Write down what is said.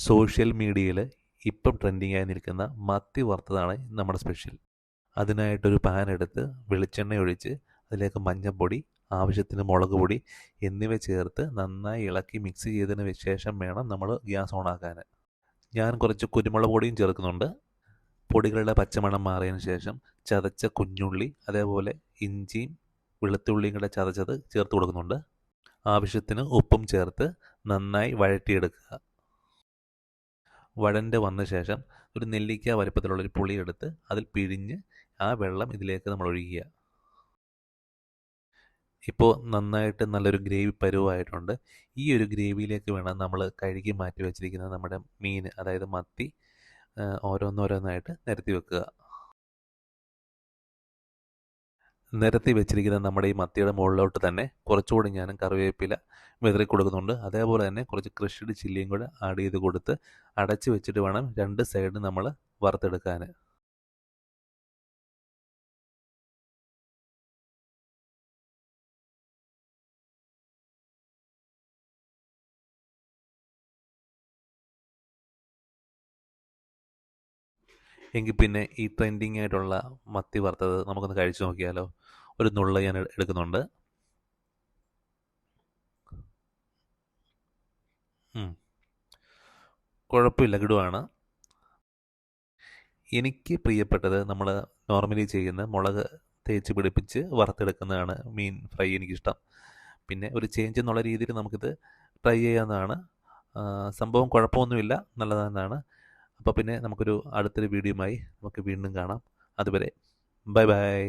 Social മീഡിയയിൽ ഇപ്പം trending ആയി നിൽക്കുന്ന മത്തി വറുത്തതാണ് നമ്മുടെ സ്പെഷ്യൽ. അതിനായിട്ടൊരു പാൻ എടുത്ത് വെളിച്ചെണ്ണ ഒഴിച്ച് അതിലേക്ക് മഞ്ഞൾപ്പൊടി, ആവശ്യത്തിന് മുളക് പൊടി എന്നിവ ചേർത്ത് നന്നായി ഇളക്കി മിക്സ് ചെയ്തതിന് ശേഷം വേണം നമ്മൾ ഗ്യാസ് ഓണാക്കാൻ. ഞാൻ കുറച്ച് കുരുമുളക് പൊടിയും ചേർക്കുന്നുണ്ട്. പൊടികളുടെ പച്ചമണം മാറിയതിന് ശേഷം ചതച്ച കുഞ്ഞുള്ളി, അതേപോലെ ഇഞ്ചിയും വെളുത്തുള്ളിയും കൂടെ ചതച്ചത് ചേർത്ത് കൊടുക്കുന്നുണ്ട്. ആവശ്യത്തിന് ഉപ്പും ചേർത്ത് നന്നായി വഴറ്റിയെടുക്കുക. വഴണ്ട് വന്ന ശേഷം ഒരു നെല്ലിക്ക വലിപ്പത്തിലുള്ളൊരു പുളി എടുത്ത് അതിൽ പിഴിഞ്ഞ് ആ വെള്ളം ഇതിലേക്ക് നമ്മൾ ഒഴിക്കുക. ഇപ്പോൾ നന്നായിട്ട് നല്ലൊരു ഗ്രേവി പരുവായിട്ടുണ്ട്. ഈ ഒരു ഗ്രേവിയിലേക്ക് വേണം നമ്മൾ കഴുകി മാറ്റി വെച്ചിരിക്കുന്ന നമ്മുടെ മീൻ, അതായത് മത്തി, ഓരോന്നോരോന്നായിട്ട് നിരത്തി വെക്കുക. നിരത്തി വെച്ചിരിക്കുന്ന നമ്മുടെ ഈ മത്തിയുടെ മുകളിലോട്ട് തന്നെ കുറച്ചുകൂടി ഞാൻ കറിവേപ്പില വിതറി കൊടുക്കുന്നുണ്ട്. അതേപോലെ തന്നെ കുറച്ച് ക്രഷ്ഡ് ചില്ലിയും കൂടെ ആഡ് ചെയ്ത് കൊടുത്ത് അടച്ച് വെച്ചിട്ട് വേണം രണ്ട് സൈഡ് നമ്മൾ വറുത്തെടുക്കാൻ. എങ്കിൽ പിന്നെ ഈ ട്രെൻഡിങ് ആയിട്ടുള്ള മത്തി വറുത്തത് നമുക്കൊന്ന് കഴിച്ചു നോക്കിയാലോ. ഒരു നുള്ള് ഞാൻ എടുക്കുന്നുണ്ട്. കുഴപ്പമില്ല, കിടുവാണ്. എനിക്ക് പ്രിയപ്പെട്ടത് നമ്മൾ നോർമലി ചെയ്യുന്ന മുളക് തേച്ച് പിടിപ്പിച്ച് വറുത്തെടുക്കുന്നതാണ് മീൻ ഫ്രൈ എനിക്കിഷ്ടം. പിന്നെ ഒരു ചേഞ്ച് എന്നുള്ള രീതിയിൽ നമുക്കിത് ട്രൈ ചെയ്യാവുന്നതാണ്. സംഭവം കുഴപ്പമൊന്നുമില്ല, നല്ലതാണ്. അപ്പോൾ പിന്നെ നമുക്കൊരു അടുത്തൊരു വീഡിയോയുമായി നമുക്ക് വീണ്ടും കാണാം. അതുവരെ ബൈ ബൈ.